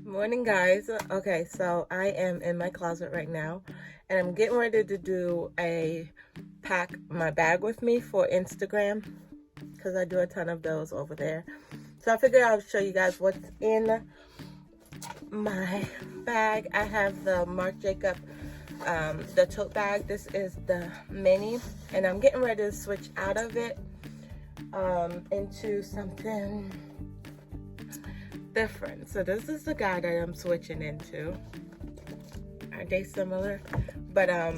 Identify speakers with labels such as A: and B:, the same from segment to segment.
A: Morning, guys. Okay, so I am in my closet right now and I'm getting ready to do a pack my bag with me for Instagram because I do a ton of those over there. So I figured I'll show you guys what's in my bag. I have the Marc Jacob the tote bag. This is the mini and I'm getting ready to switch out of it into something different. So this is the guy that I'm switching into. Are they similar? But I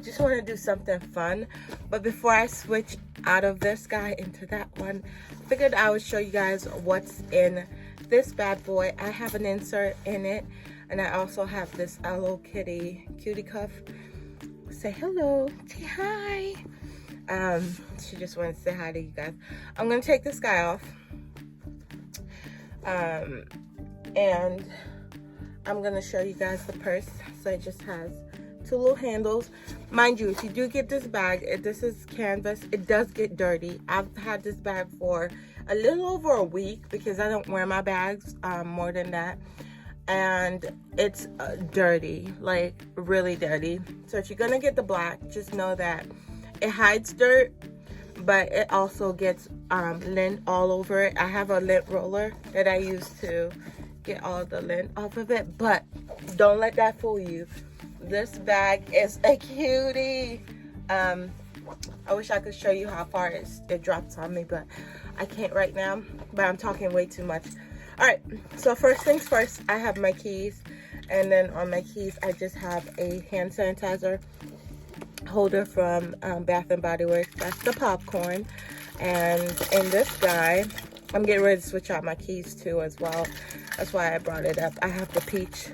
A: just want to do something fun. But before I switch out of this guy into that one, I figured I would show you guys what's in this bad boy. I have an insert in it, and I also have this Hello Kitty cutie cuff. Say hello, say hi. She just wanted to say hi to you guys. I'm gonna take this guy off. And I'm gonna show you guys the purse. So it just has two little handles. Mind you, if you do get this bag, this is canvas, it does get dirty. I've had this bag for a little over a week because I don't wear my bags more than that, and it's dirty, like really dirty. So if you're gonna get the black, just know that it hides dirt, but it also gets lint all over it. I have a lint roller that I use to get all the lint off of it, but don't let that fool you. This bag is a cutie. I wish I could show you how far it drops on me, but I can't right now, but I'm talking way too much. All right, so first things first, I have my keys, and then on my keys I just have a hand sanitizer holder from Bath and Body Works. That's the popcorn. And in this guy, I'm getting ready to switch out my keys too as well. That's why I brought it up. I have the peach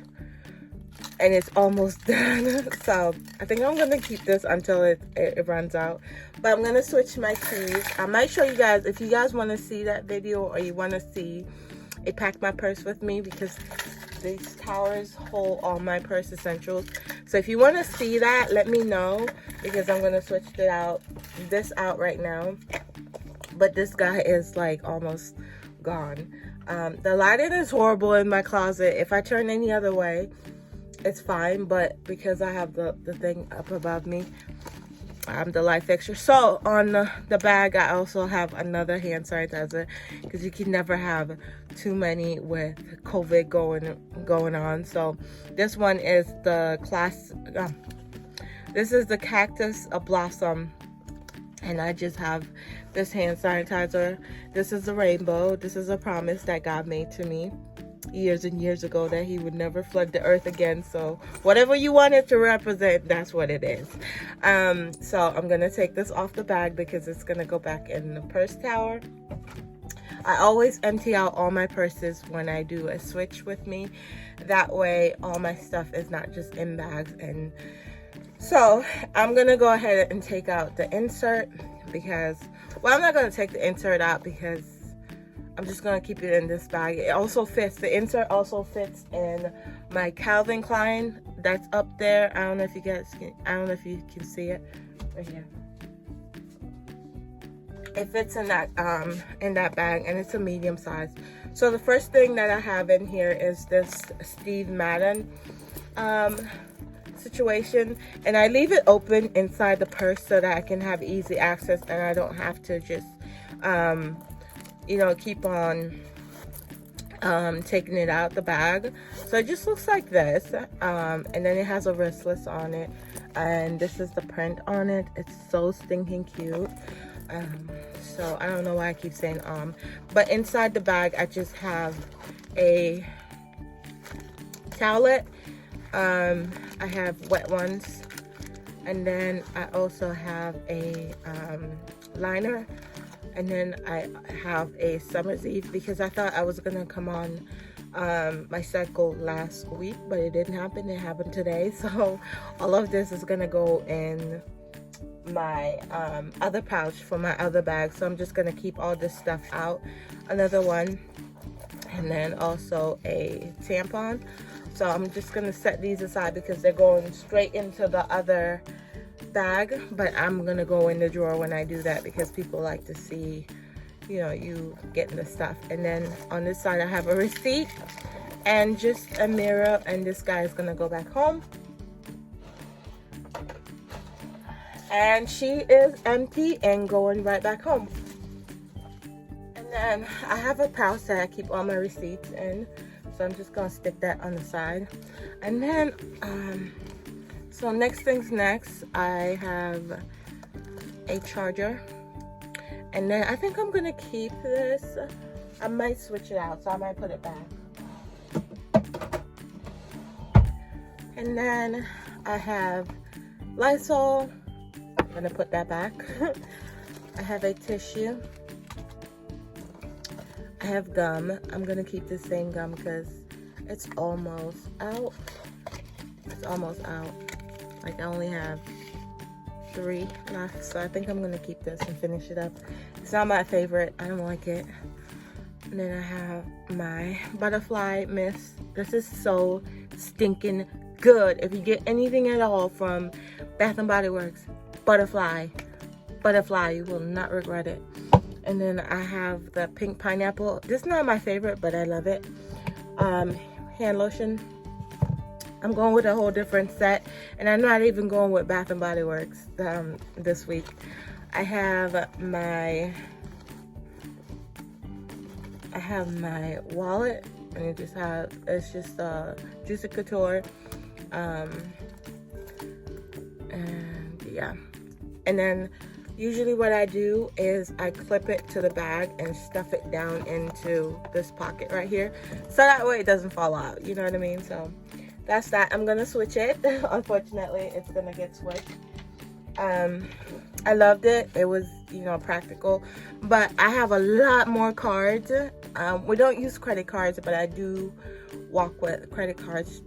A: and it's almost done. So I think I'm gonna keep this until it runs out. But I'm gonna switch my keys. I might show you guys, if you guys wanna see that video or you wanna see a pack my purse with me, because these towers hold all my purse essentials. So if you want to see that, let me know, because I'm going to switch this out right now. But this guy is like almost gone. The lighting is horrible in my closet. If I turn any other way, it's fine, but because I have the thing up above me, the light fixture. So on the bag, I also have another hand sanitizer, because you can never have too many with COVID going on. So this one is the this is the Cactus Blossom, and I just have this hand sanitizer. This is a rainbow. This is a promise that God made to me years and years ago, that he would never flood the earth again. So whatever you want it to represent, that's what it is. So I'm gonna take this off the bag because it's gonna go back in the purse tower. I always empty out all my purses when I do a switch with me. That way all my stuff is not just in bags. And so I'm gonna go ahead and take out the insert, because, well, I'm not gonna take the insert out because I'm just gonna keep it in this bag. It also fits, the insert also fits in my Calvin Klein that's up there. I don't know if you guys can, I don't know if you can see it right here. It fits in that bag, and it's a medium size. So the first thing that I have in here is this Steve Madden situation, and I leave it open inside the purse so that I can have easy access, and I don't have to just you know, keep on taking it out the bag. So it just looks like this, and then it has a wristless on it, and this is the print on it. It's so stinking cute. So I don't know why I keep saying but inside the bag I just have a towelette. I have wet ones, and then I also have a liner. And then I have a Summer's Eve, because I thought I was gonna come on my cycle last week, but it didn't happen. It happened today. So all of this is gonna go in my other pouch for my other bag. So I'm just gonna keep all this stuff out. Another one, and then also a tampon. So I'm just gonna set these aside because they're going straight into the other bag, but I'm gonna go in the drawer when I do that, because people like to see, you know, you getting the stuff. And then on this side I have a receipt and just a mirror, and this guy is gonna go back home. And she is empty and going right back home. And then I have a pouch that I keep all my receipts in, so I'm just gonna stick that on the side. And then so next things next, I have a charger, and then I think I'm gonna keep this. I might switch it out, so I might put it back. And then I have Lysol. I'm gonna put that back. I have a tissue. I have gum. I'm gonna keep the same gum because it's almost out. It's almost out. Like, I only have 3 left, so I think I'm gonna keep this and finish it up. It's not my favorite. I don't like it. And then I have my butterfly mist. This is so stinking good. If you get anything at all from Bath and Body Works, butterfly, you will not regret it. And then I have the pink pineapple. This is not my favorite, but I love it. Hand lotion. I'm going with a whole different set, and I'm not even going with Bath and Body Works this week. I have my wallet, and it's just Juicy Couture, and yeah. And then usually what I do is I clip it to the bag and stuff it down into this pocket right here, so that way it doesn't fall out, you know what I mean? So that's that. I'm gonna switch it. Unfortunately, it's gonna get switched. I loved it. It was, you know, practical, but I have a lot more cards. We don't use credit cards, but I do walk with credit cards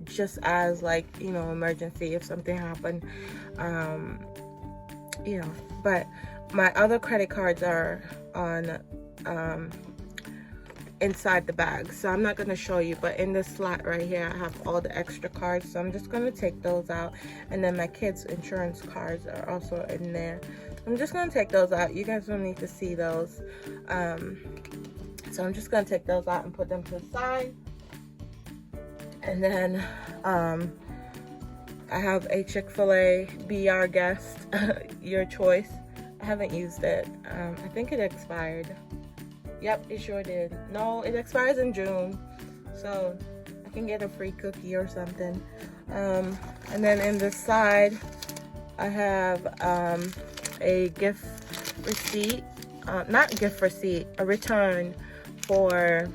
A: just as, like, you know, emergency if something happened. You know, but my other credit cards are on inside the bag, so I'm not going to show you, but in this slot right here I have all the extra cards, so I'm just going to take those out. And then my kids' insurance cards are also in there. I'm just going to take those out. You guys don't need to see those, so I'm just going to take those out and put them to the side. And then I have a Chick-fil-A Be Our Guest, your choice. I haven't used it. I think it expired. Yep, it sure did. No, it expires in June, so I can get a free cookie or something. And then in the side, I have a gift receipt, not gift receipt, a return for,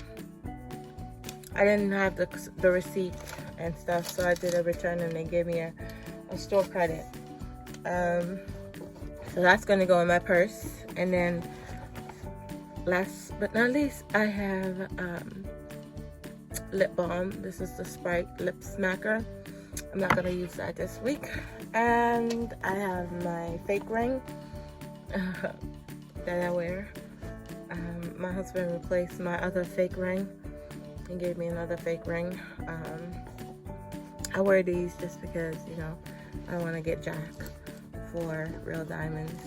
A: I didn't have the receipt and stuff, so I did a return and they gave me a store credit. So that's gonna go in my purse. And then last but not least, I have lip balm. This is the Sprite Lip Smacker. I'm not gonna use that this week. And I have my fake ring that I wear. My husband replaced my other fake ring and gave me another fake ring. I wear these just because, you know, I want to get jacked for real diamonds.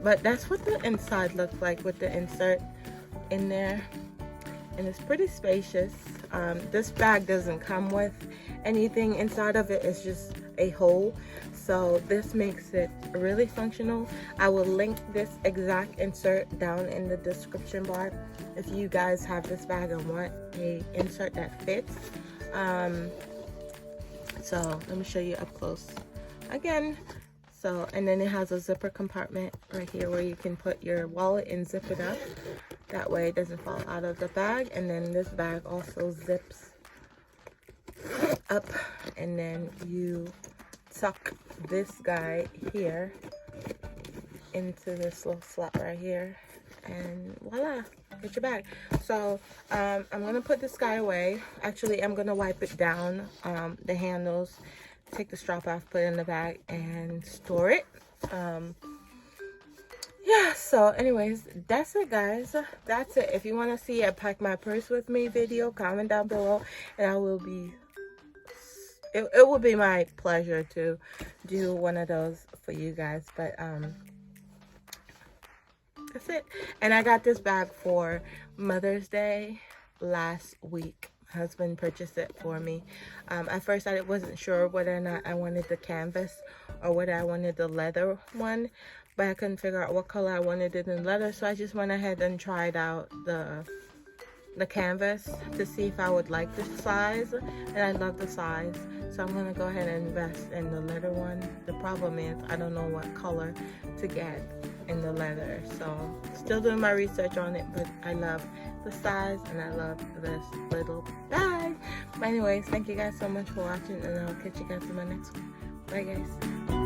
A: But that's what the inside looks like with the insert in there, and it's pretty spacious. This bag doesn't come with anything inside of it. It's just a hole, so this makes it really functional. I will link this exact insert down in the description bar if you guys have this bag and want a insert that fits. So let me show you up close again. So, and then it has a zipper compartment right here where you can put your wallet and zip it up. That way it doesn't fall out of the bag. And then this bag also zips up, and then you tuck this guy here into this little slot right here, and voila, get your bag. So I'm gonna put this guy away. Actually, I'm gonna wipe it down, the handles, take the strap off, put it in the bag, and store it. Yeah, so anyways, that's it, guys. That's it. If you want to see a pack my purse with me video, comment down below, and I will be, it will be my pleasure to do one of those for you guys. But that's it. And I got this bag for Mother's Day. last week. My husband purchased it for me. At first I wasn't sure whether or not I wanted the canvas or whether I wanted the leather one, but I couldn't figure out what color I wanted it in leather, so I just went ahead and tried out the canvas to see if I would like the size, and I love the size, so I'm gonna go ahead and invest in the leather one. The problem is I don't know what color to get in the leather, so still doing my research on it, but I love the size and I love this little bag. But anyways, thank you guys so much for watching, and I'll catch you guys in my next one. Bye guys.